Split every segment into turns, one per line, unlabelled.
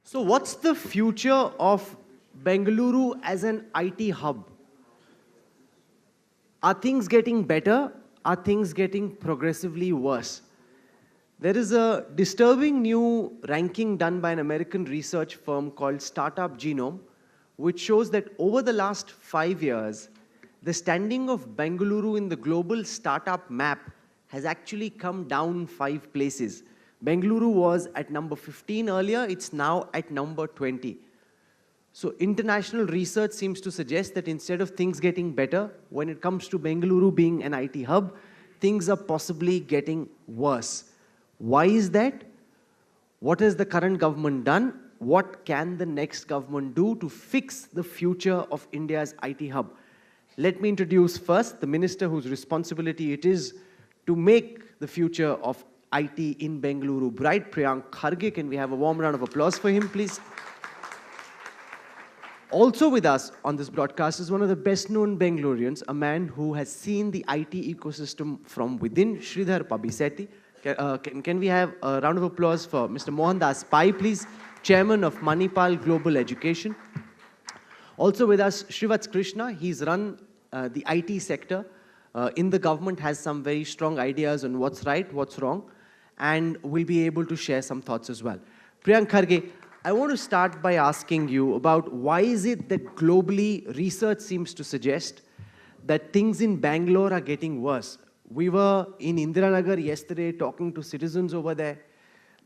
So what's the future of Bengaluru as an IT hub? Are things getting better? Are things getting progressively worse? There is a disturbing new ranking done by an American research firm called Startup Genome, which shows that over the last 5 years, the standing of Bengaluru in the global startup map has actually come down 5 places. Bengaluru was at number 15 earlier, it's now at number 20. So international research seems to suggest that instead of things getting better, when it comes to Bengaluru being an IT hub, things are possibly getting worse. Why is that? What has the current government done? What can the next government do to fix the future of India's IT hub? Let me introduce first the minister whose responsibility it is to make the future of IT in Bengaluru bright, Priyank Kharge. Can we have a warm round of applause for him, please? Also with us on this broadcast is one of the best-known Bengalurians, a man who has seen the IT ecosystem from within, Sridhar Pabisetti. Can we have a round of applause for Mr. Mohandas Pai, please, Chairman of Manipal Global Education. Also with us, Srivats Krishna. He's run the IT sector in the government, has some very strong ideas on what's right, what's wrong, and will be able to share some thoughts as well. Priyank Kharge, I want to start by asking you about why is it that globally research seems to suggest that things in Bangalore are getting worse. We were in Indiranagar yesterday talking to citizens over there.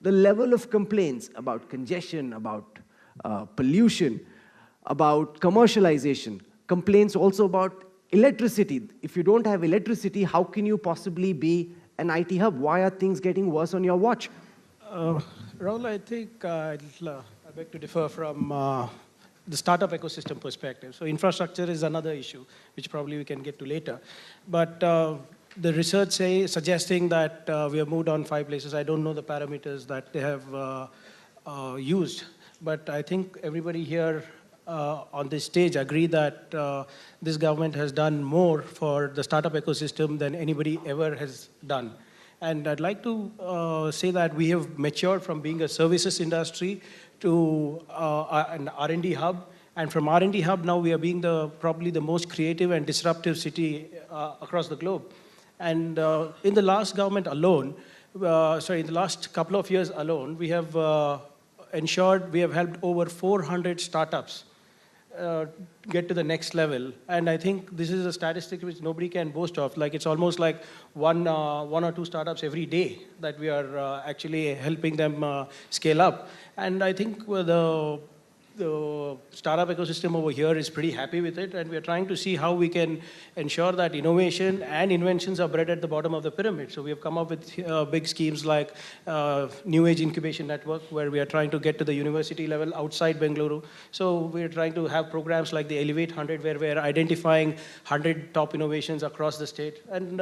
The level of complaints about congestion, about pollution, about commercialization, complaints also about electricity. If you don't have electricity, how can you possibly be an IT hub? Why are things getting worse on your watch?
Rahul, I think I beg to differ from the startup ecosystem perspective. So infrastructure is another issue, which probably we can get to later. But the research suggesting that we have moved on 5 places. I don't know the parameters that they have used, but I think everybody here on this stage agree that this government has done more for the startup ecosystem than anybody ever has done. And I'd like to say that we have matured from being a services industry to an R&D hub. And from R&D hub, now we are being probably the most creative and disruptive city across the globe. And in the last government alone, in the last couple of years alone, we have ensured we have helped over 400 startups get to the next level. And I think this is a statistic which nobody can boast of. Like it's almost like one or two startups every day that we are actually helping them scale up. And I think the startup ecosystem over here is pretty happy with it, and we are trying to see how we can ensure that innovation and inventions are bred at the bottom of the pyramid. So we have come up with big schemes like New Age Incubation Network, where we are trying to get to the university level outside Bengaluru. So we are trying to have programs like the Elevate 100, where we are identifying 100 top innovations across the state. And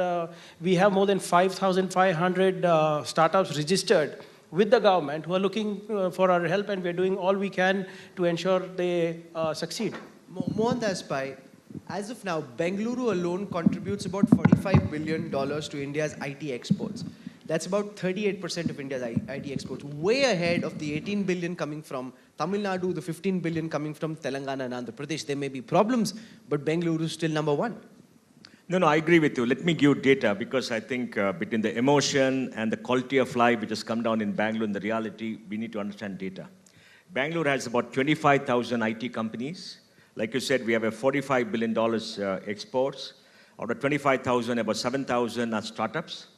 we have more than 5,500 startups registered with the government who are looking for our help, and we're doing all we can to ensure they succeed.
Mohandas Pai, as of now, Bengaluru alone contributes about $45 billion to India's IT exports. That's about 38% of India's IT exports, way ahead of the 18 billion coming from Tamil Nadu, the 15 billion coming from Telangana and Andhra Pradesh. There may be problems, but Bengaluru is still number one.
No, I agree with you. Let me give data, because I think between the emotion and the quality of life which has come down in Bangalore and the reality, we need to understand data. Bangalore has about 25,000 IT companies. Like you said, we have a $45 billion exports. Out of 25,000, about 7,000 are startups.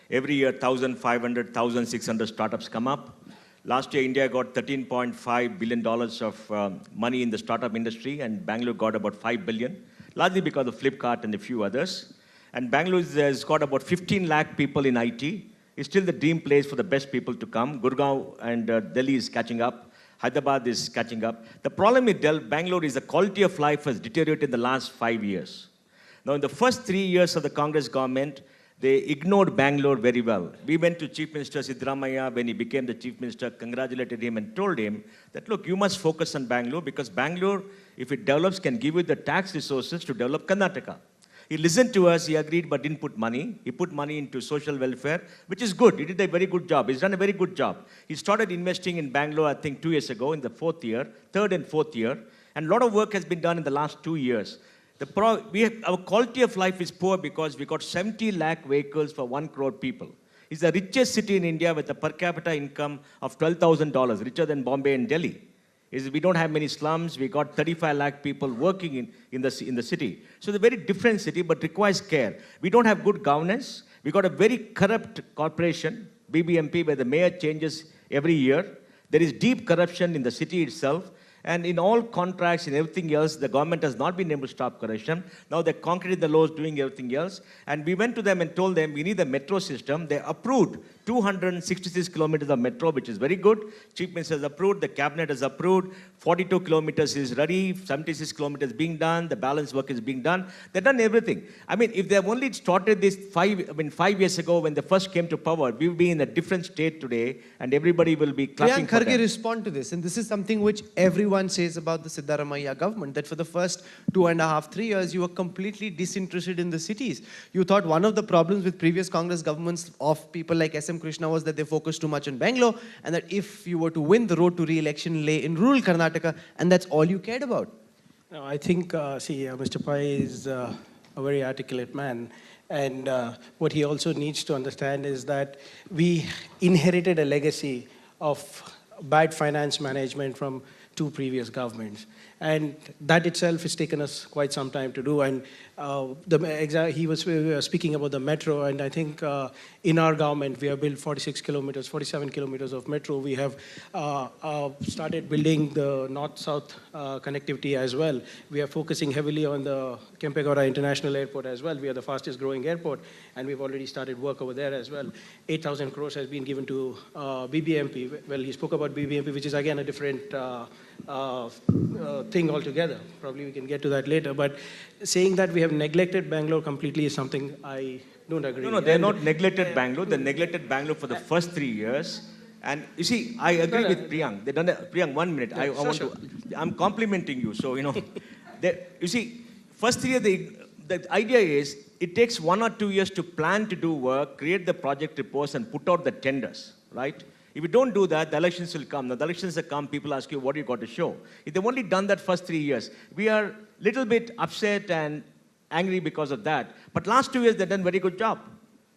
Every year, 1,500, 1,600 startups come up. Last year, India got $13.5 billion of money in the startup industry, and Bangalore got about $5 billion. Largely because of Flipkart and a few others. And Bangalore has got about 15 lakh people in IT. It's still the dream place for the best people to come. Gurgaon and Delhi is catching up. Hyderabad is catching up. The problem with Bangalore is the quality of life has deteriorated in the last 5 years. Now, in the first 3 years of the Congress government, they ignored Bangalore very well. We went to Chief Minister Siddaramaiah when he became the Chief Minister, congratulated him and told him that, look, you must focus on Bangalore, because Bangalore, if it develops, can give you the tax resources to develop Karnataka. He listened to us, he agreed, but didn't put money. He put money into social welfare, which is good. He did a very good job. He's done a very good job. He started investing in Bangalore, I think, 2 years ago, in the third and fourth year. And a lot of work has been done in the last 2 years. Our quality of life is poor because we got 70 lakh vehicles for 1 crore people. It's the richest city in India with a per capita income of $12,000, richer than Bombay and Delhi. We don't have many slums. We got 35 lakh people working in the city. So it's a very different city, but requires care. We don't have good governance. We got a very corrupt corporation, BBMP, where the mayor changes every year. There is deep corruption in the city itself. And in all contracts and everything else, the government has not been able to stop corruption. Now they're concreting the laws, doing everything else. And we went to them and told them we need the metro system. They approved 266 kilometers of metro, which is very good. Chief Minister has approved, the cabinet has approved. 42 kilometers is ready, 76 kilometers being done, the balance work is being done. They've done everything. I mean, if they have only started this 5 years ago when they first came to power, we would be in a different state today and everybody will be clapping for them.
Priyank Kharge respond to this, and this is something which everyone says about the Siddaramaiah government, that for the first 2.5, 3 years, you were completely disinterested in the cities. You thought one of the problems with previous Congress governments of people like S.M. Krishna was that they focused too much on Bangalore, and that if you were to win, the road to re-election lay in rural Karnataka, and that's all you cared about.
No, I think, Mr. Pai is a very articulate man. And what he also needs to understand is that we inherited a legacy of bad finance management from 2 previous governments. And that itself has taken us quite some time to do. And he was speaking about the metro, and I think in our government, we have built 47 kilometers of metro. We have started building the north-south connectivity as well. We are focusing heavily on the Kempegowda International Airport as well. We are the fastest growing airport, and we've already started work over there as well. 8,000 crores has been given to BBMP. Well, he spoke about BBMP, which is again a different thing altogether. Probably we can get to that later. But saying that we have neglected Bangalore completely is something I don't agree.
No, they're not neglected Bangalore. They neglected Bangalore for the first 3 years. And you see, I agree with Priyank. They done Priyank, 1 minute. I'm complimenting you. So, you see, first 3 years, the idea is it takes 1 or 2 years to plan to do work, create the project reports, and put out the tenders, right? If you don't do that, the elections will come. Now, the elections will come, people ask you, what do you got to show? If they've only done that first 3 years, we are a little bit upset and angry because of that. But last 2 years, they've done a very good job.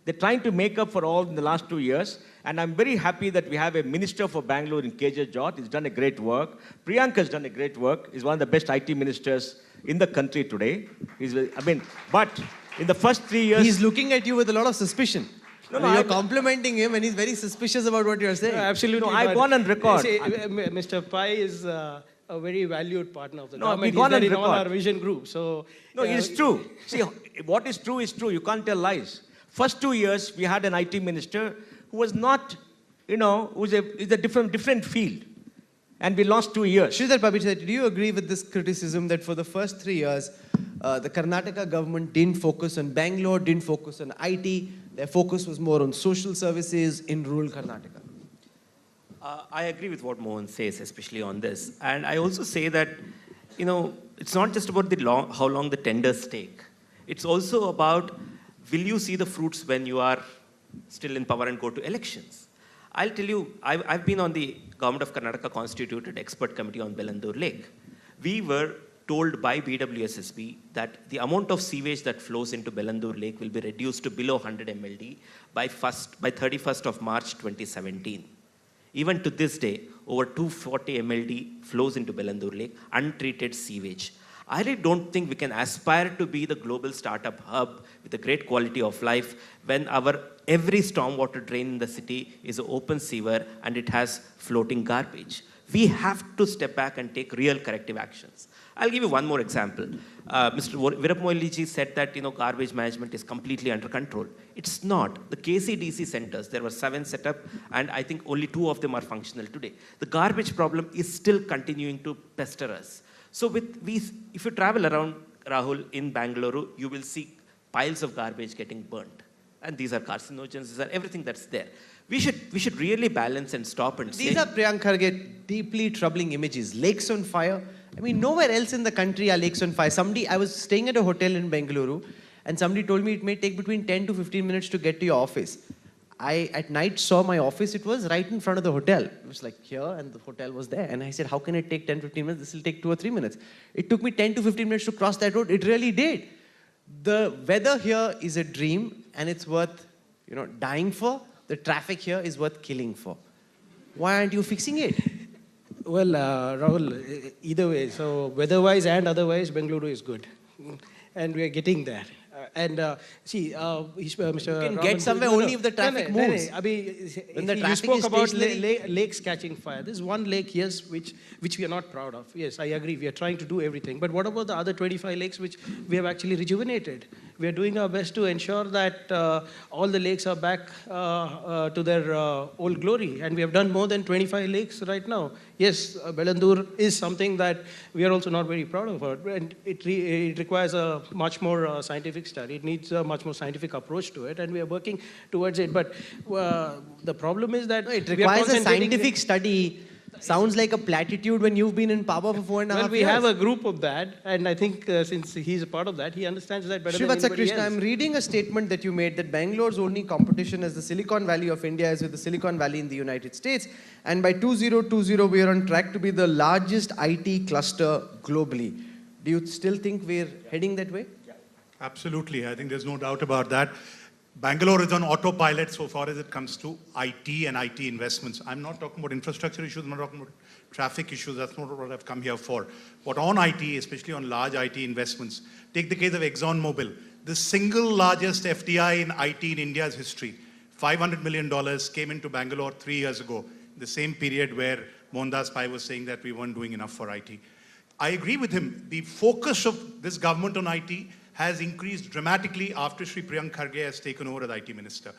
They're trying to make up for all in the last 2 years. And I'm very happy that we have a minister for Bangalore in KJ Jot. He's done a great work. Priyank has done a great work. He's one of the best IT ministers in the country today. But in the first 3 years...
He's looking at you with a lot of suspicion. You're complimenting him and he's very suspicious about what you're saying.
Absolutely.
No, I've gone on record.
See, Mr. Pai is a very valued partner of the government.
We've gone on record.
In all our vision group. So,
no, it's true. See, what is true is true. You can't tell lies. First 2 years, we had an IT minister who was not, who's a different field. And we lost 2 years.
Sridhar Pabiseti, do you agree with this criticism that for the first 3 years, the Karnataka government didn't focus on Bangalore, didn't focus on IT, their focus was more on social services in rural Karnataka?
I agree with what Mohan says, especially on this. And I also say that, it's not just about how long the tenders take. It's also about, will you see the fruits when you are still in power and go to elections? I'll tell you, I've been on the Government of Karnataka constituted expert committee on Bengaluru Lake. We were told by BWSSB that the amount of sewage that flows into Bengaluru Lake will be reduced to below 100 MLD by 31st of March 2017. Even to this day, over 240 MLD flows into Bengaluru Lake, untreated sewage. I really don't think we can aspire to be the global startup hub with a great quality of life when every stormwater drain in the city is an open sewer and it has floating garbage. We have to step back and take real corrective actions. I'll give you one more example. Mr. Veerappa Moily said that garbage management is completely under control. It's not. The KCDC centers, there were 7 set up, and I think only 2 of them are functional today. The garbage problem is still continuing to pester us. So if you travel around, Rahul, in Bengaluru, you will see piles of garbage getting burnt. And these are carcinogens, these are everything that's there. We should really balance and stop and say...
These are, Priyank Kharge, deeply troubling images. Lakes on fire. I mean, nowhere else in the country are lakes on fire. I was staying at a hotel in Bengaluru, and somebody told me it may take between 10 to 15 minutes to get to your office. I at night saw my office, it was right in front of the hotel. It was like here and the hotel was there. And I said, how can it take 10, 15 minutes? This will take 2 or 3 minutes. It took me 10 to 15 minutes to cross that road. It really did. The weather here is a dream and it's worth, dying for. The traffic here is worth killing for. Why aren't you fixing it?
Well, Rahul, either way, so weather-wise and otherwise, Bengaluru is good. And we are getting there. Mr.
You can get somewhere only if the traffic moves.
I mean,
When the
you
traffic
spoke
is
about
stationary.
lakes catching fire. There's one lake, yes, which we are not proud of. Yes, I agree. We are trying to do everything. But what about the other 25 lakes which we have actually rejuvenated? We are doing our best to ensure that all the lakes are back to their old glory. And we have done more than 25 lakes right now. Yes, Bengaluru is something that we are also not very proud of. And it requires a much more scientific study. It needs a much more scientific approach to it, and we are working towards it. But the problem is that
It
we are
requires a
concentrating-
scientific study. Sounds like a platitude when you've been in power for 4.5
Well, we
years.
have a group of that, and I think since he's a part of that, he understands that better than
Srivatsa
anybody
Krishna,
else.
I'm reading a statement that you made that Bangalore's only competition as the Silicon Valley of India is with the Silicon Valley in the United States. And by 2020, we are on track to be the largest IT cluster globally. Do you still think we're heading that way?
Absolutely. I think there's no doubt about that. Bangalore is on autopilot so far as it comes to IT and IT investments. I'm not talking about infrastructure issues, I'm not talking about traffic issues. That's not what I've come here for. But on IT, especially on large IT investments, take the case of ExxonMobil, the single largest FDI in IT in India's history. $500 million came into Bangalore 3 years ago, the same period where Mohandas Pai was saying that we weren't doing enough for IT. I agree with him. The focus of this government on IT has increased dramatically after Sri Priyank Kharge has taken over as IT minister.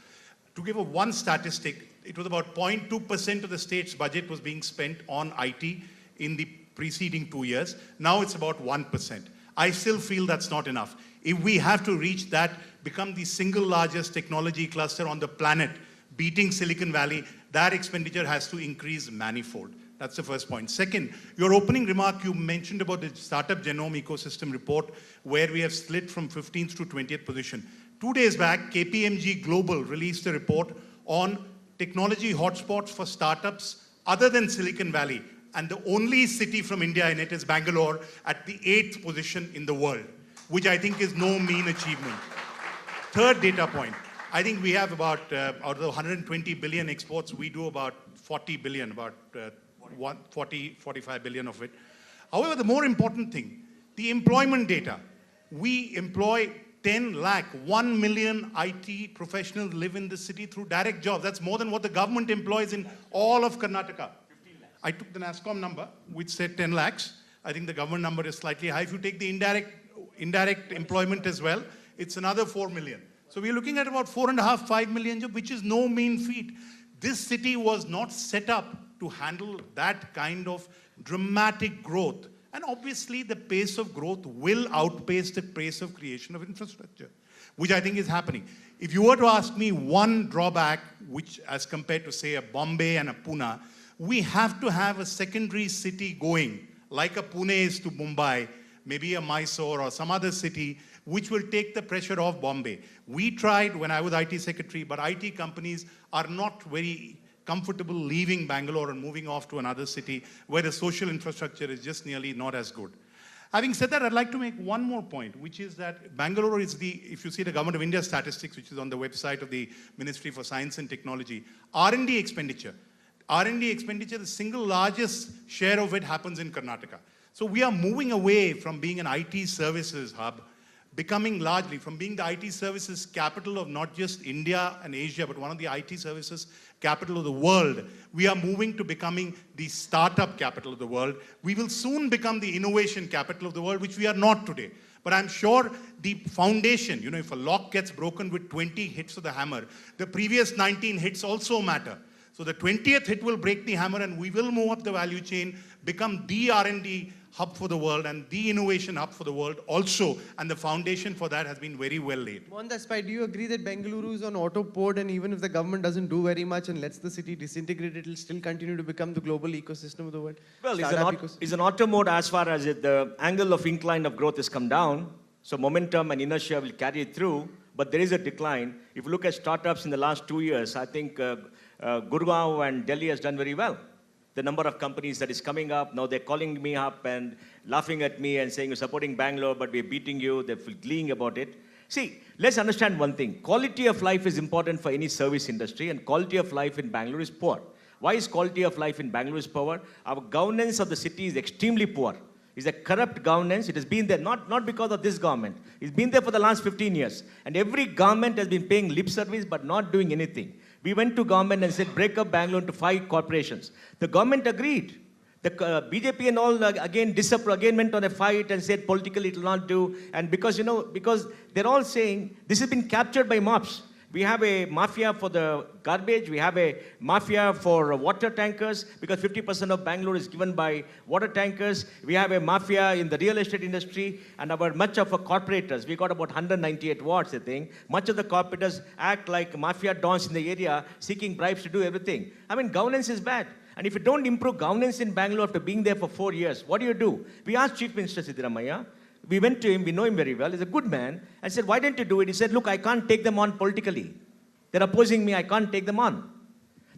To give one statistic, it was about 0.2% of the state's budget was being spent on IT in the preceding 2 years. Now it's about 1%. I still feel that's not enough. If we have to reach that, become the single largest technology cluster on the planet, beating Silicon Valley, that expenditure has to increase manifold. That's the first point. Second, your opening remark, you mentioned about the Startup Genome Ecosystem Report, where we have slid from 15th to 20th position. 2 days back, KPMG Global released a report on technology hotspots for startups other than Silicon Valley. And the only city from India in it is Bangalore at the 8th position in the world, which I think is no mean achievement. Third data point, I think we have about, out of the 120 billion exports, we do about 40 billion, about 45 billion of it. However, the more important thing, the employment data. We employ 10 lakh, 1 million IT professionals live in the city through direct jobs. That's more than what the government employs in all of Karnataka. I took the NASSCOM number, which said 10 lakhs. I think the government number is slightly high. If you take the indirect employment as well, it's another 4 million. So we're looking at about 4.5, 5 million jobs, which is no mean feat. This city was not set up to handle that kind of dramatic growth. And obviously, the pace of growth will outpace the pace of creation of infrastructure, which I think is happening. If you were to ask me one drawback, which as compared to, say, a Bombay and a Pune, we have to have a secondary city going, like a Pune is to Mumbai, maybe a Mysore or some other city, which will take the pressure off Bombay. We tried when I was IT secretary, but IT companies are not very comfortable leaving Bangalore and moving off to another city where the social infrastructure is just nearly not as good. Having said that, I'd like to make one more point, which is that Bangalore is if you see the Government of India statistics, which is on the website of the Ministry for Science and Technology, R&D expenditure, the single largest share of it happens in Karnataka. So we are moving away from being an IT services hub, becoming largely from being the IT services capital of not just India and Asia, but one of the IT services capital of the world. We are moving to becoming the startup capital of the world. We will soon become the innovation capital of the world, which we are not today. But I'm sure the foundation, if a lock gets broken with 20 hits of the hammer, the previous 19 hits also matter. So the 20th hit will break the hammer and we will move up the value chain, become the R&D hub for the world and the innovation hub for the world also. And the foundation for that has been very well laid.
Mohandas Pai, do you agree that Bengaluru is on autopilot and even if the government doesn't do very much and lets the city disintegrate, it will still continue to become the global ecosystem of the world?
Well, it's an auto mode as far as the angle of incline of growth has come down. So momentum and inertia will carry it through, but there is a decline. If you look at startups in the last 2 years, I think Gurgaon and Delhi has done very well. The number of companies that is coming up, now they're calling me up and laughing at me and saying, you're supporting Bangalore, but we're beating you. They're gleeing about it. See, let's understand one thing. Quality of life is important for any service industry, and quality of life in Bangalore is poor. Why is quality of life in Bangalore is poor? Our governance of the city is extremely poor. It's a corrupt governance. It has been there, not because of this government. It's been there for the last 15 years. And every government has been paying lip service but not doing anything. We went to government and said, break up Bangalore into 5 corporations. The government agreed. The BJP and all again went on a fight and said politically it will not do. And because they're all saying this has been captured by mobs. We have a mafia for the garbage. We have a mafia for water tankers because 50% of Bangalore is given by water tankers. We have a mafia in the real estate industry and much of our corporators. We got about 198 wards, I think. Much of the corporators act like mafia dons in the area seeking bribes to do everything. I mean, governance is bad. And if you don't improve governance in Bangalore after being there for 4 years, what do? We asked Chief Minister Siddaramaiah. We went to him, we know him very well, he's a good man, and said, why didn't you do it? He said, look, I can't take them on politically. They're opposing me, I can't take them on.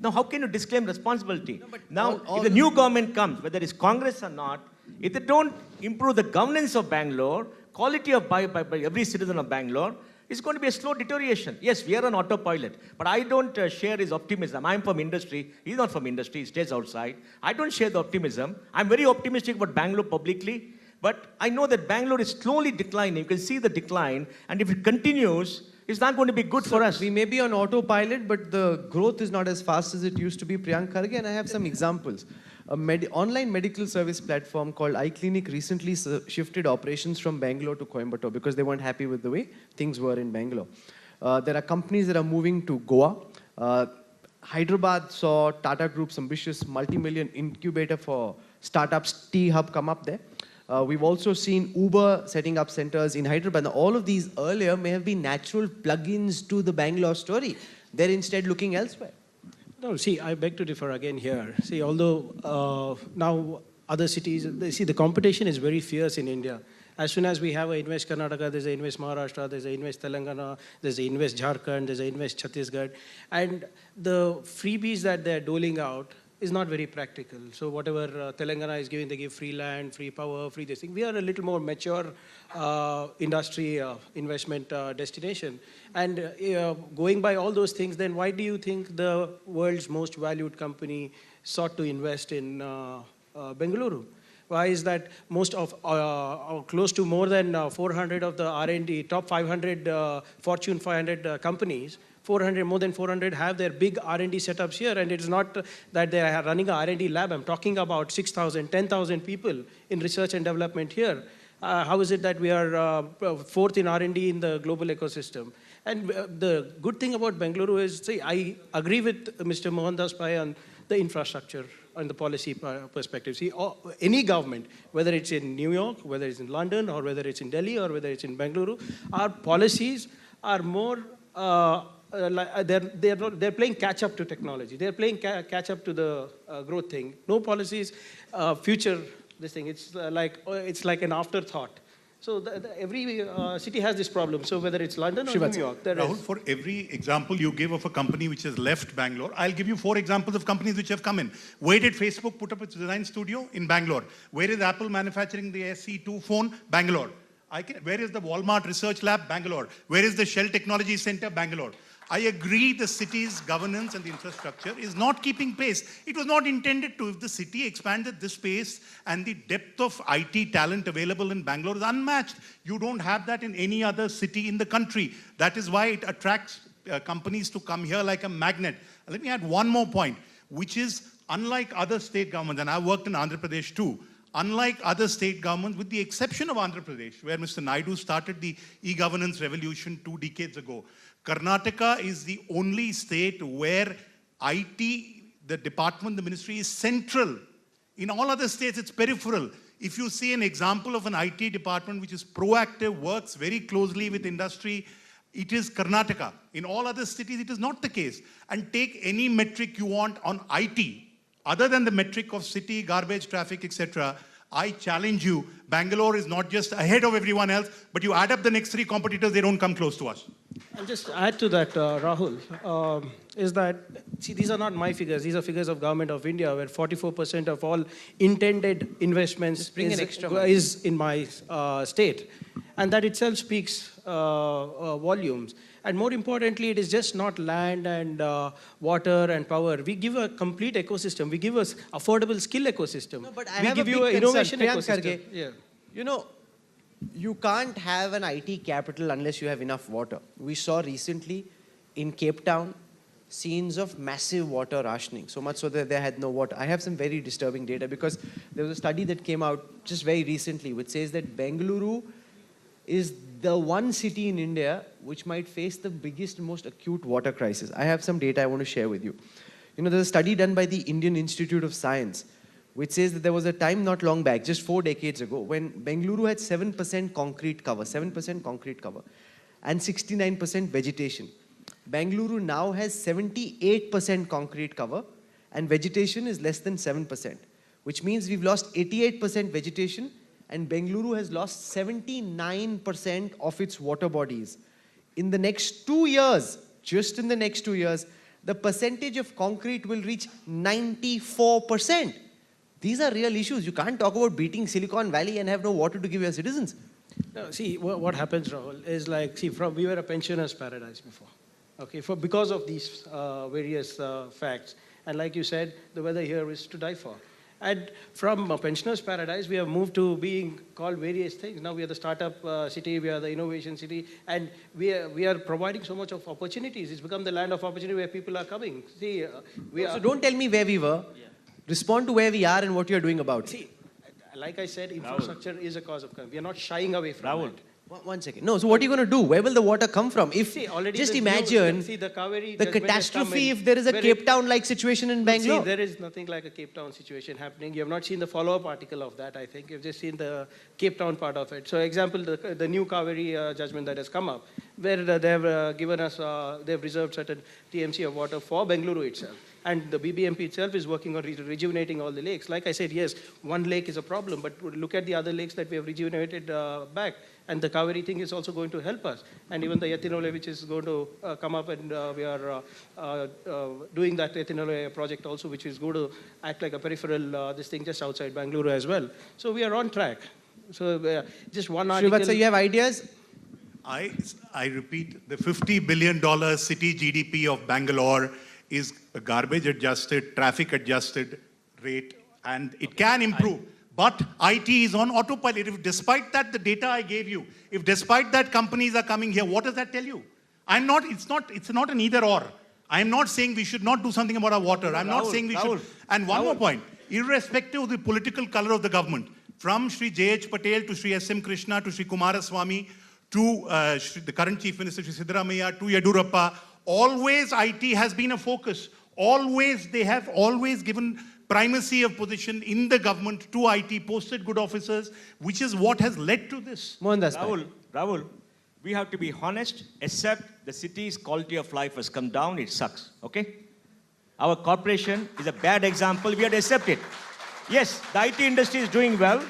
Now, how can you disclaim responsibility? No, if the new government comes, whether it's Congress or not, if they don't improve the governance of Bangalore, quality of by every citizen of Bangalore, it's going to be a slow deterioration. Yes, we are on autopilot, but I don't share his optimism. I'm from industry. He's not from industry. He stays outside. I don't share the optimism. I'm very optimistic about Bangalore publicly. But I know that Bangalore is slowly declining. You can see the decline. And if it continues, it's not going to be good for us.
We may be on autopilot, but the growth is not as fast as it used to be. Priyank Kharge, and I have some examples. Online medical service platform called iClinic recently shifted operations from Bangalore to Coimbatore because they weren't happy with the way things were in Bangalore. There are companies that are moving to Goa. Hyderabad saw Tata Group's ambitious multi-million incubator for startups T-Hub come up there. We've also seen Uber setting up centers in Hyderabad. Now, all of these earlier may have been natural plugins to the Bangalore story. They're instead looking elsewhere.
No, see, I beg to differ again here. See, although now other cities, the competition is very fierce in India. As soon as we have a Invest Karnataka, there's a Invest Maharashtra, there's a Invest Telangana, there's a Invest Jharkhand, there's a Invest Chhattisgarh. And the freebies that they're doling out is not very practical. So whatever Telangana is giving, they give free land, free power, free this thing. We are a little more mature industry investment destination. And going by all those things, then why do you think the world's most valued company sought to invest in Bengaluru? Why is that most of, close to more than 400 of the R&D, top 500 Fortune 500 companies, more than 400 have their big R&D setups here, and it's not that they are running a R&D lab. I'm talking about 6,000, 10,000 people in research and development here. How is it that we are fourth in R&D in the global ecosystem? And the good thing about Bengaluru is, see, I agree with Mr. Mohandas Pai on the infrastructure and the policy perspective. See, any government, whether it's in New York, whether it's in London, or whether it's in Delhi, or whether it's in Bengaluru, our policies are more they're playing catch up to technology. They're playing catch up to the growth thing. No policies, future this thing. It's like an afterthought. So every city has this problem. So whether it's London or New York,
Rahul, for every example you give of a company which has left Bangalore, I'll give you 4 examples of companies which have come in. Where did Facebook put up its design studio? In Bangalore. Where is Apple manufacturing the SE2 phone? Bangalore. Where is the Walmart Research Lab? Bangalore. Where is the Shell Technology Center? Bangalore. I agree the city's governance and the infrastructure is not keeping pace. It was not intended to. If the city expanded this pace and the depth of IT talent available in Bangalore is unmatched, you don't have that in any other city in the country. That is why it attracts companies to come here like a magnet. Let me add one more point, which is unlike other state governments, and I worked in Andhra Pradesh too, unlike other state governments, with the exception of Andhra Pradesh, where Mr. Naidu started the e-governance revolution 2 decades ago, Karnataka is the only state where IT, the department, the ministry is central. In all other states, it's peripheral. If you see an example of an IT department which is proactive, works very closely with industry, it is Karnataka. In all other cities, it is not the case. And take any metric you want on IT, other than the metric of city, garbage, traffic, etc., I challenge you, Bangalore is not just ahead of everyone else, but you add up the next 3 competitors, they don't come close to us.
I'll just add to that, Rahul, is that, see, these are not my figures. These are figures of Government of India, where 44% of all intended investments is in my state. And that itself speaks volumes. And more importantly, it is just not land and water and power. We give a complete ecosystem. We give us affordable skill ecosystem.
No, but
we give you an innovation
Priyank
ecosystem.
Kharge,
Yeah.
you know, you can't have an IT capital unless you have enough water. We saw recently in Cape Town scenes of massive water rationing, so much so that they had no water. I have some very disturbing data because there was a study that came out just very recently which says that Bengaluru is the one city in India which might face the biggest, most acute water crisis. I have some data I want to share with you. You know, there's a study done by the Indian Institute of Science which says that there was a time not long back, just 4 decades ago, when Bengaluru had 7% concrete cover, and 69% vegetation. Bengaluru now has 78% concrete cover, and vegetation is less than 7%, which means we've lost 88% vegetation, and Bengaluru has lost 79% of its water bodies. In the next 2 years, just in the next 2 years, the percentage of concrete will reach 94%. These are real issues. You can't talk about beating Silicon Valley and have no water to give your citizens.
No, see, what happens, Rahul, is like, see, we were a pensioner's paradise before. Okay, because of these various facts. And like you said, the weather here is to die for. And from a pensioner's paradise, we have moved to being called various things. Now we are the startup city, we are the innovation city, and we are providing so much of opportunities. It's become the land of opportunity where people are coming. See,
So don't tell me where we were. Yeah. Respond to where we are and what you're doing about it.
See, like I said, infrastructure is a cause of crime. We are not shying away from it.
One second. No, so what are you going to do? Where will the water come from? If just imagine
the
catastrophe if there is a Cape Town-like situation in Bangalore.
See, there is nothing like a Cape Town situation happening. You have not seen the follow-up article of that, I think. You've just seen the Cape Town part of it. So, example, the new Kaveri judgment that has come up, where they have given us, they have reserved certain TMC of water for Bengaluru itself. And the BBMP itself is working on rejuvenating all the lakes. Like I said, yes, one lake is a problem, but look at the other lakes that we have rejuvenated back. And the Kaveri thing is also going to help us. And even the Ethanol, which is going to come up, and we are doing that Ethanol project also, which is going to act like a peripheral, this thing just outside Bangalore as well. So we are on track. So just one article.
Srivatsa, you have ideas?
I repeat, the $50 billion city GDP of Bangalore is a garbage adjusted, traffic adjusted rate, and it can improve. But IT is on autopilot. If despite that, the data I gave you, if despite that companies are coming here, what does that tell you? It's not an either or. I'm not saying we should not do something about our water. I'm not saying we should. And one more point, irrespective of the political color of the government, from Sri J.H. Patel to Sri S.M. Krishna to Sri Kumaraswamy to the current Chief Minister, Sri Siddaramaiah, to Yedurappa, always IT has been a focus. They have always given primacy of position in the government to IT, posted good officers, which is what has led to this.
Rahul, we have to be honest, accept the city's quality of life has come down, it sucks, okay? Our corporation is a bad example, we have to accept it. Yes, the IT industry is doing well.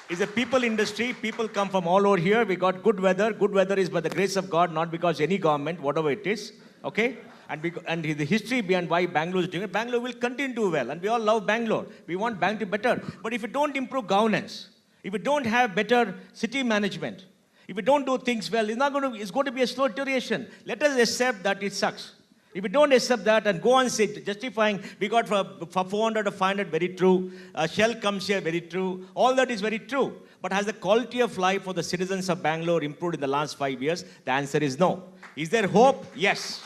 It's a people industry, people come from all over here, we got good weather. Good weather is by the grace of God, not because any government, whatever it is, okay? And the history behind why Bangalore is doing it, Bangalore will continue to do well. And we all love Bangalore. We want Bangalore to be better. But if you don't improve governance, if you don't have better city management, if you don't do things well, it's going to be a slow deterioration. Let us accept that it sucks. If we don't accept that and go on justifying, we got for 400 or 500, very true. Shell comes here, very true. All that is very true. But has the quality of life for the citizens of Bangalore improved in the last 5 years? The answer is no. Is there hope? Yes.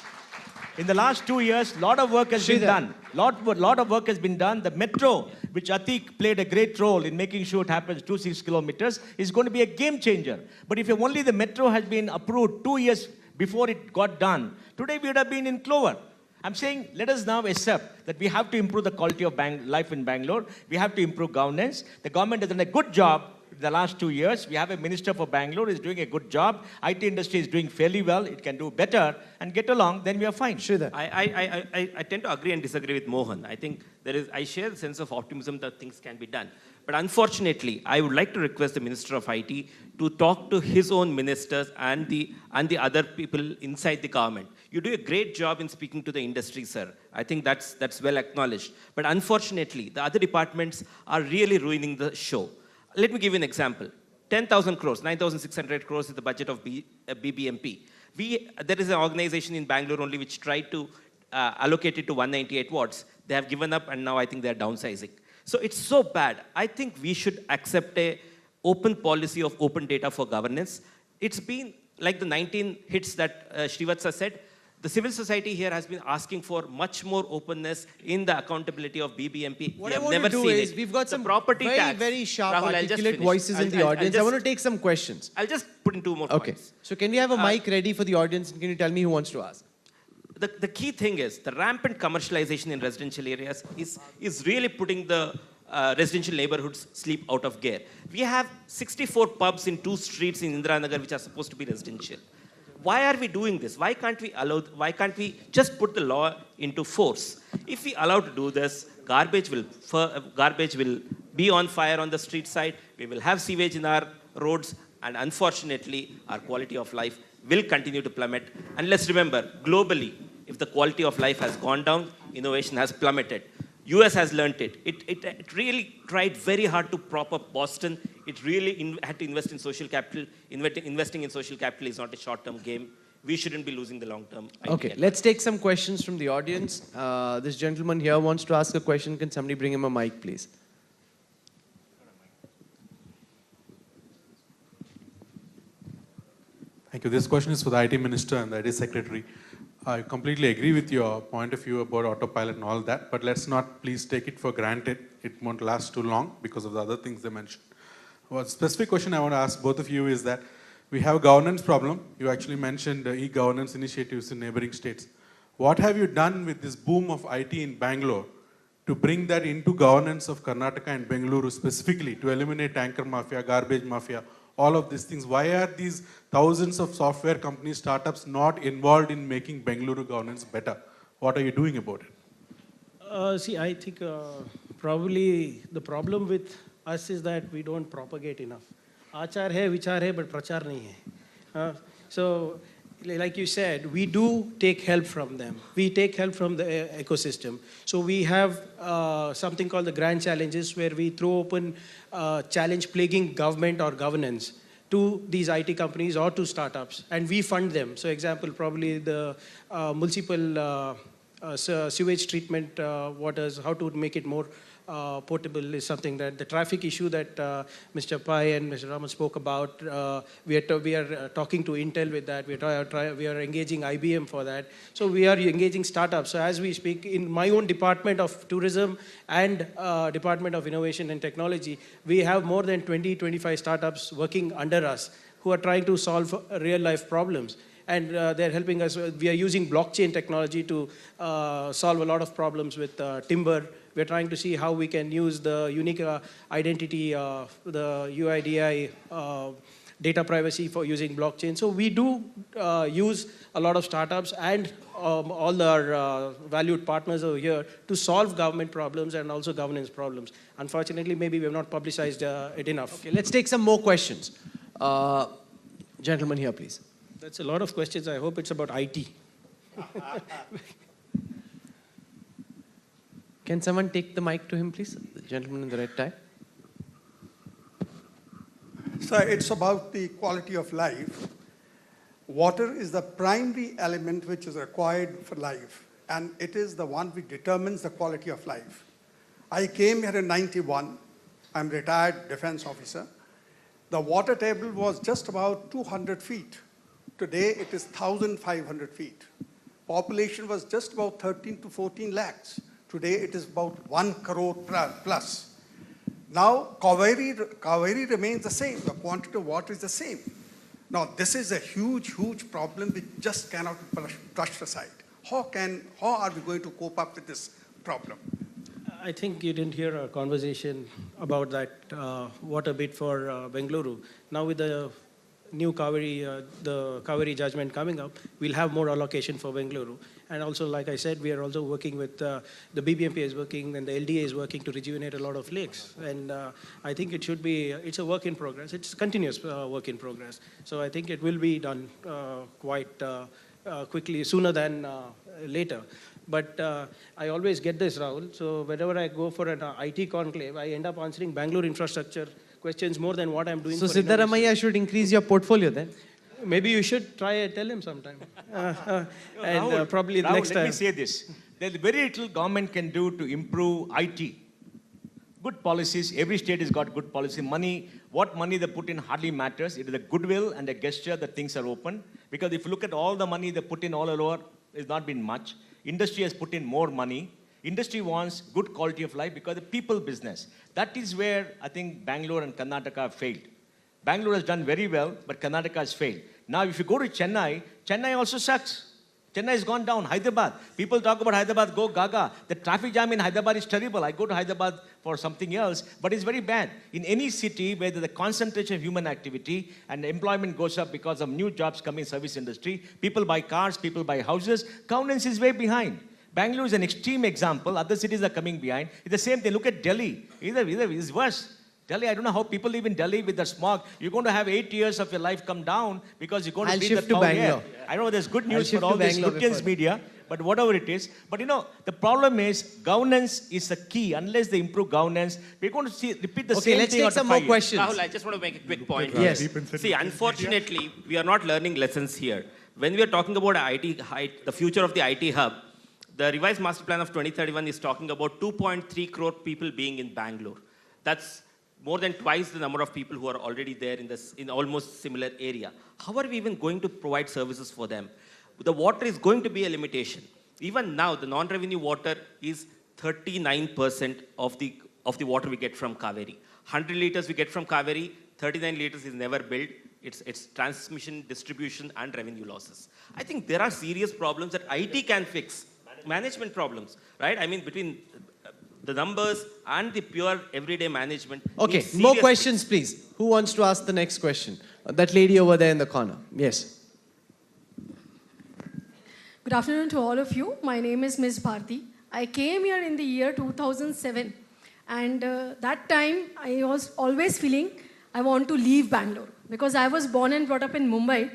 In the last 2 years, lot of work has been done. Lot of work has been done. The metro, which Atik played a great role in making sure it happens 6 kilometers, is going to be a game changer. But if only the metro has been approved 2 years before it got done, today we would have been in clover. I'm saying let us now accept that we have to improve the quality of life in Bangalore. We have to improve governance. The government has done a good job the last 2 years. We have a minister for Bangalore who is doing a good job. IT industry is doing fairly well. It can do better and get along, then we are fine.
Sridhar.
I tend to agree and disagree with Mohan. I think I share the sense of optimism that things can be done. But unfortunately, I would like to request the Minister of IT to talk to his own ministers and the other people inside the government. You do a great job in speaking to the industry, sir. I think that's well acknowledged. But unfortunately, the other departments are really ruining the show. Let me give you an example. 10,000 crores, 9,600 crores is the budget of BBMP. There is an organization in Bangalore only which tried to allocate it to 198 wards. They have given up and now I think they are downsizing. So it's so bad. I think we should accept a open policy of open data for governance. It's been like the 19 hits that Srivatsa said. The civil society here has been asking for much more openness in the accountability of BBMP.
What I want to do is, we've got some very sharp,
Rahul,
articulate voices in the audience. I want to take some questions.
I'll just put in 2 more points.
So can we have a mic ready for the audience? And can you tell me who wants to ask?
The key thing is the rampant commercialization in residential areas is really putting the residential neighborhoods sleep out of gear. We have 64 pubs in 2 streets in Indiranagar which are supposed to be residential. Why are we doing this? Why can't we just put the law into force? If we allow to do this, garbage will be on fire on the street side, we will have sewage in our roads, and unfortunately, our quality of life will continue to plummet. And let's remember, globally, if the quality of life has gone down, innovation has plummeted. US has learnt it. It really tried very hard to prop up Boston. It really had to invest in social capital. Investing in social capital is not a short-term game. We shouldn't be losing the long-term.
Okay, let's take some questions from the audience. This gentleman here wants to ask a question. Can somebody bring him a mic, please?
Thank you. This question is for the IT Minister and the IT Secretary. I completely agree with your point of view about autopilot and all that, but let's not please take it for granted. It won't last too long because of the other things they mentioned. One specific question I want to ask both of you is that we have a governance problem. You actually mentioned e-governance initiatives in neighboring states. What have you done with this boom of IT in Bangalore to bring that into governance of Karnataka and Bengaluru specifically to eliminate tanker mafia, garbage mafia, all of these things? Why are these thousands of software companies, startups not involved in making Bengaluru governance better? What are you doing about it?
See, I think probably the problem with us is that we don't propagate enough. Achar hai, vichar hai, but prachar nahi hai. So, like you said, we do take help from them. We take help from the ecosystem. So we have something called the grand challenges where we throw open challenge plaguing government or governance to these IT companies or to startups, and we fund them. So example, probably the municipal sewage treatment waters, how to make it more portable is something that the traffic issue that Mr. Pai and Mr. Raman spoke about, we are talking to Intel with that. We are engaging IBM for that. So we are engaging startups. So as we speak, in my own Department of Tourism and Department of Innovation and Technology, we have more than 20-25 startups working under us who are trying to solve real life problems. And they're helping us. We are using blockchain technology to solve a lot of problems with timber. We're trying to see how we can use the unique identity, the UIDI data privacy for using blockchain. So we do use a lot of startups and all our valued partners over here to solve government problems and also governance problems. Unfortunately, maybe we have not publicized it enough.
Okay, let's take some more questions. Gentleman here, please.
That's a lot of questions. I hope it's about IT.
Can someone take the mic to him, please? The gentleman in the red tie.
So it's about the quality of life. Water is the primary element which is required for life, and it is the one which determines the quality of life. I came here in '91. I'm a retired defense officer. The water table was just about 200 feet. Today, it is 1,500 feet. Population was just about 13 to 14 lakhs. Today, it is about 1 crore plus. Now, Kaveri remains the same. The quantity of water is the same. Now, this is a huge, huge problem which just cannot be brushed aside. How are we going to cope up with this problem?
I think you didn't hear a conversation about that water bit for Bengaluru. Now with the new the Kaveri judgment coming up, we'll have more allocation for Bengaluru. And also, like I said, we are also working with, the BBMP is working and the LDA is working to rejuvenate a lot of lakes. And I think it should be, it's a work in progress. It's a continuous work in progress. So I think it will be done quite quickly, sooner than later. But I always get this, Rahul. So whenever I go for an IT conclave, I end up answering Bangalore infrastructure questions more than what I'm doing.
So
for
Siddaramaiah should increase your portfolio then.
Maybe you should try and tell him sometime.
Rahul,
Probably
Rahul,
next
let
time.
me say this. There's very little government can do to improve IT. Good policies, every state has got good policy. Money, what money they put in hardly matters. It is a goodwill and a gesture that things are open. Because if you look at all the money they put in all over, it's not been much. Industry has put in more money. Industry wants good quality of life because the people business. That is where I think Bangalore and Karnataka have failed. Bangalore has done very well, but Karnataka has failed. Now, if you go to Chennai, Chennai also sucks. Chennai has gone down. Hyderabad. People talk about Hyderabad, go gaga. The traffic jam in Hyderabad is terrible. I go to Hyderabad for something else, but it's very bad. In any city where there's a concentration of human activity and employment goes up because of new jobs coming in service industry, people buy cars, people buy houses, governance is way behind. Bangalore is an extreme example. Other cities are coming behind. It's the same thing. Look at Delhi. Either it's worse. Delhi, I don't know how people live in Delhi with the smog. You're going to have 8 years of your life come down because you're going to breathe the foul air. I know there's good news for all this Lutyens media, but whatever it is. But you know, the problem is governance is the key. Unless they improve governance, we're going to repeat the same thing.
Okay, let's take some more questions.
Rahul, I just want to make a quick point.
Yes.
See, unfortunately, we are not learning lessons here. When we are talking about the future of the IT hub, the revised master plan of 2031 is talking about 2.3 crore people being in Bangalore. That's more than twice the number of people who are already there in almost similar area. How are we even going to provide services for them? The water is going to be a limitation. Even now, the non-revenue water is 39% of the water we get from Kaveri. 100 liters we get from Kaveri, 39 liters is never built. It's transmission, distribution, and revenue losses. I think there are serious problems that IT can fix. Management problems, right? I mean, between the numbers and the pure everyday management.
Okay, more questions, please. Who wants to ask the next question? That lady over there in the corner. Yes.
Good afternoon to all of you. My name is Ms. Bharti. I came here in the year 2007. And that time, I was always feeling I want to leave Bangalore. Because I was born and brought up in Mumbai.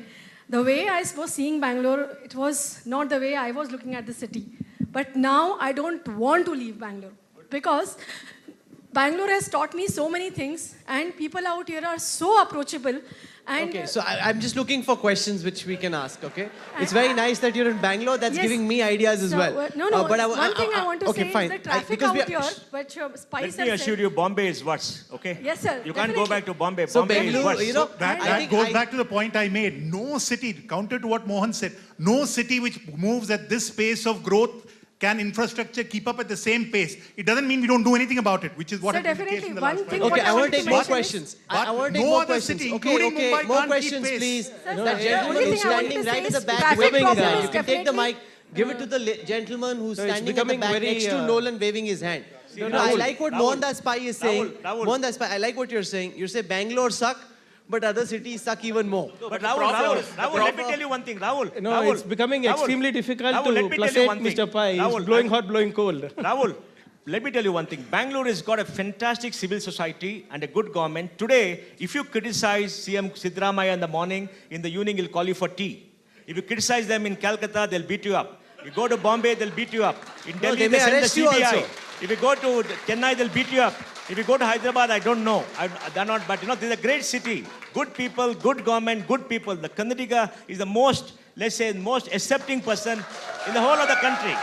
The way I was seeing Bangalore, it was not the way I was looking at the city. But now I don't want to leave Bangalore. Because Bangalore has taught me so many things and people out here are so approachable. And
okay, so I'm just looking for questions which we can ask, okay? It's very nice that you're in Bangalore. That's
yes,
giving me ideas as well.
No,
but
one thing I want to say
fine.
is the traffic out here, which Spice
Let me assure you, Bombay is worse, okay?
Yes, sir.
You can't go back to Bombay.
So
Bombay is
Bengaluru,
worse.
you know,
That goes back to the point I made. No city, counter to what Mohan said, no city which moves at this pace of growth can infrastructure keep up at the same pace. It doesn't mean we don't do anything about it, which is what
Sir,
has been the case in the last 5 years.
Okay, I want to take more
mention
questions. I want to take
no
more
other
questions.
city,
Okay,
including
okay,
Mumbai,
more
can't keep
questions,
pace.
please.
Sir,
That
the
gentleman
only
who's
thing I wanted
standing
to
right
say
at the
is
back
traffic
waving.
problem is
You can take the
definitely-
mic. Give it to the gentleman who's
So it's
standing at the
becoming
back
very,
next to Nolan waving his hand. I like what Mohan Das Pai is saying. Mohan Das Pai, I like what you're saying. You say Bangalore suck, but other cities suck even more.
But Rahul, let me tell you one thing, Rahul.
No,
Rahul,
it's becoming
Rahul,
extremely difficult
Rahul, let
to
me tell you
placate
one thing.
Mr. Pai.
Rahul,
He's blowing hot, blowing cold.
Rahul, let me tell you one thing. Bangalore has got a fantastic civil society and a good government. Today, if you criticize CM Siddaramaiah in the morning, in the evening he'll call you for tea. If you criticize them in Calcutta, they'll beat you up. You go to Bombay, they'll beat you up. In Delhi,
they may
send
arrest
the
you
CBI.
also.
If you go to Chennai, they'll beat you up. If you go to Hyderabad, I don't know. They're not, but you know, this is a great city. Good people, good government, good people. The Karnataka is the most, let's say, most accepting person in the whole of the country.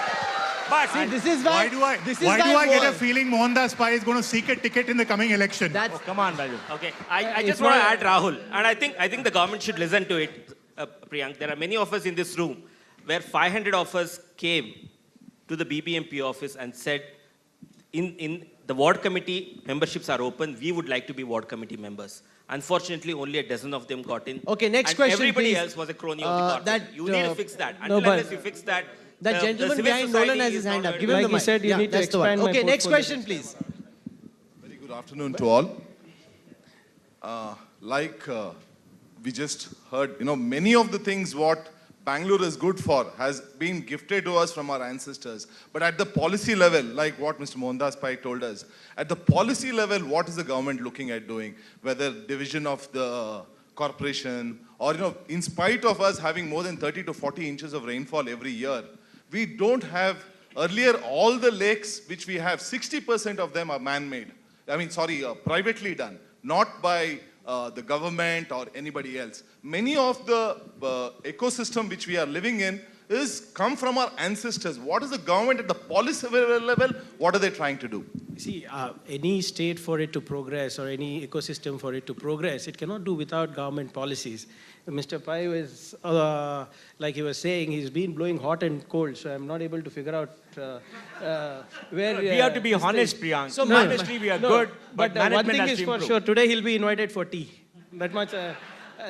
But
See, this is why.
Why do I get a feeling Mohandas Pai is going to seek a ticket in the coming election?
oh, come on, Raju.
Okay, I just want to add Rahul, and I think the government should listen to it, Priyank. There are many of us in this room where 500 of us came to the BBMP office and said, in the ward committee, memberships are open. We would like to be ward committee members. Unfortunately, only a dozen of them got in.
Okay, next
and
question,
everybody
please.
else was a crony of the corporate. You need to fix that.
no,
Until
but-
unless you fix that,
That
the
gentleman
civil
behind Nolan
society
has
is
his
not
hand up.
going
Give
to
him
Like
the
he
mic.
said, you need to
that's the one.
expand my
Okay, next
portfolio.
question, please.
Very good afternoon to all. Like we just heard, many of the things what Bangalore is good for has been gifted to us from our ancestors. But at the policy level, like what Mr. Mohandas Pai told us, at the policy level, what is the government looking at doing? Whether division of the corporation or, in spite of us having more than 30 to 40 inches of rainfall every year, we don't have, earlier all the lakes which we have, 60% of them are man-made. Privately done, not by the government or anybody else. Many of the ecosystem which we are living in is come from our ancestors. What is the government at the policy level, what are they trying to do?
See, any state for it to progress or any ecosystem for it to progress, it cannot do without government policies. Mr. Pai was, like he was saying, he's been blowing hot and cold, so I'm not able to figure out where...
we have to be honest, Priyank. So honestly, we are good, but
one thing
has
is
to
for
improve.
sure, today he'll be invited for tea. That much...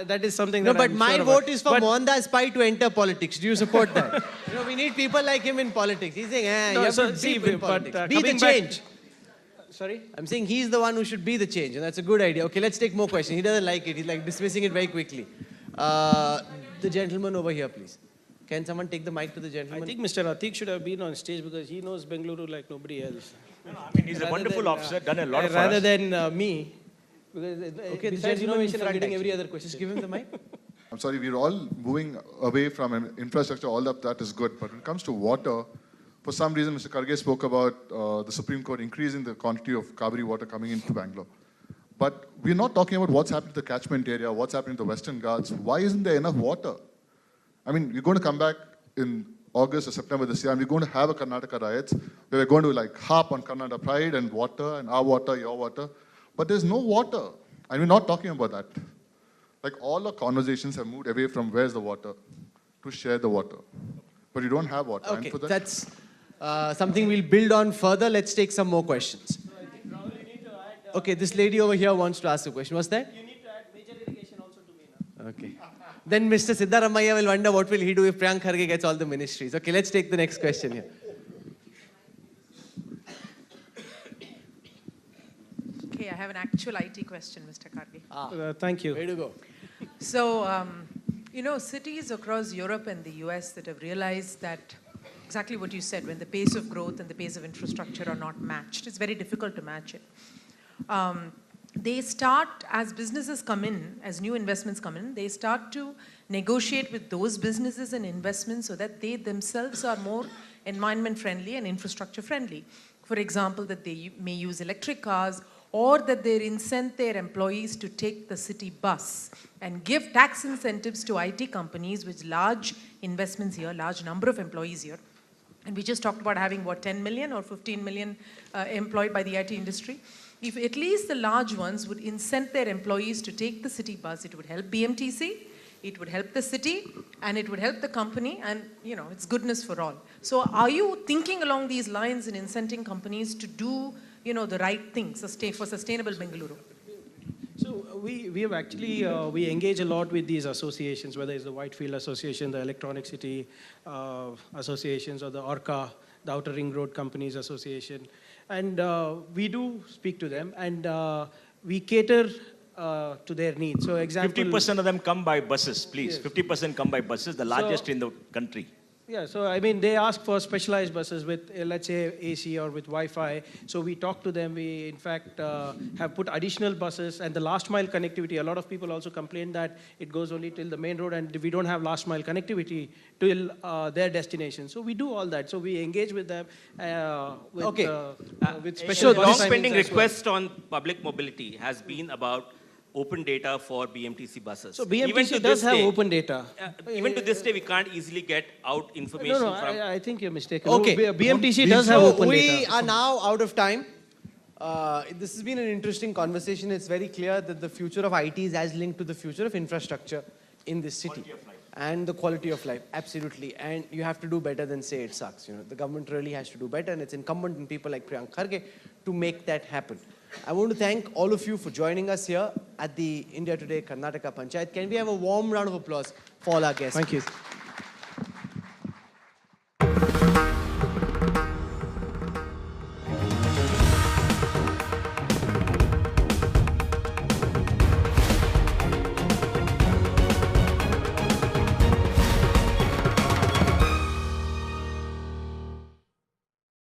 that is something
No,
that
but
I'm
my
sure
vote
about.
is for Mohandas Pai to enter politics. Do you support that? We need people like him in politics. He's saying, you have to deep in politics. Be the change.
Sorry?
I'm saying he's the one who should be the change, and that's a good idea. Okay, let's take more questions. He doesn't like it. He's like dismissing it very quickly. The gentleman over here, please. Can someone take the mic to the gentleman?
I think Mr. Atik should have been on stage because he knows Bengaluru like nobody else.
He's a wonderful officer, done a lot for us.
Rather than me. Because
Okay, the
besides
gentleman in
innovation, I'm
front,
getting every
actually.
other question.
Just give him the mic.
I'm sorry, we're all moving away from an infrastructure, all of that is good. But when it comes to water, for some reason, Mr. Karge spoke about the Supreme Court increasing the quantity of Kaveri water coming into Bangalore. But we're not talking about what's happening to the catchment area, what's happening to the Western Ghats. Why isn't there enough water? I mean, we're going to come back in August or September this year, and we're going to have a Karnataka riots, where we're going to harp on Karnataka pride and water, and our water, your water. But there's no water, and we're not talking about that. All our conversations have moved away from where's the water to share the water. But you don't have water.
Okay, that's something we'll build on further. Let's take some more questions. Okay, this lady over here wants to ask a question. What's that?
You need to add major irrigation also to me now.
Okay. Then Mr. Siddaramaiah will wonder what will he do if Priyank Kharge gets all the ministries. Okay, let's take the next question here.
Okay, I have an actual IT question, Mr. Karge.
Thank you.
Way to go.
So, cities across Europe and the US that have realized that exactly what you said, when the pace of growth and the pace of infrastructure are not matched, it's very difficult to match it. They start, as businesses come in, as new investments come in, they start to negotiate with those businesses and investments so that they themselves are more environment friendly and infrastructure friendly. For example, that they may use electric cars, or that they incent their employees to take the city bus and give tax incentives to IT companies with large investments here, large number of employees here. And we just talked about having, 10 million or 15 million employed by the IT industry. If at least the large ones would incent their employees to take the city bus, it would help BMTC, it would help the city, and it would help the company, and it's goodness for all. So are you thinking along these lines in incenting companies to do the right thing for sustainable Bengaluru?
So we have actually, we engage a lot with these associations, whether it's the Whitefield Association, the Electronic City Associations, or the ORCA, the Outer Ring Road Companies Association. And we do speak to them, and we cater to their needs. So example...
50% of them come by buses, please. Yes. 50% come by buses, the largest in the country.
Yeah, so I mean, they ask for specialized buses with, let's say, AC or with Wi-Fi. So we talk to them. We, in fact, have put additional buses, and the last mile connectivity. A lot of people also complain that it goes only till the main road, and we don't have last mile connectivity till their destination. So we do all that. So we engage with them with special
So long-pending request on public mobility has been about open data for BMTC buses.
So BMTC does have open data.
Even to this day, we can't easily get out information from...
I think you're mistaken.
Okay.
BMTC does have open data.
We are now out of time. This has been an interesting conversation. It's very clear that the future of IT is as linked to the future of infrastructure in this city. And the quality of life, absolutely. And you have to do better than say it sucks. The government really has to do better, and it's incumbent on people like Priyank Kharge to make that happen. I want to thank all of you for joining us here at the India Today Karnataka Panchayat. Can we have a warm round of applause for all our guests?
Thank you.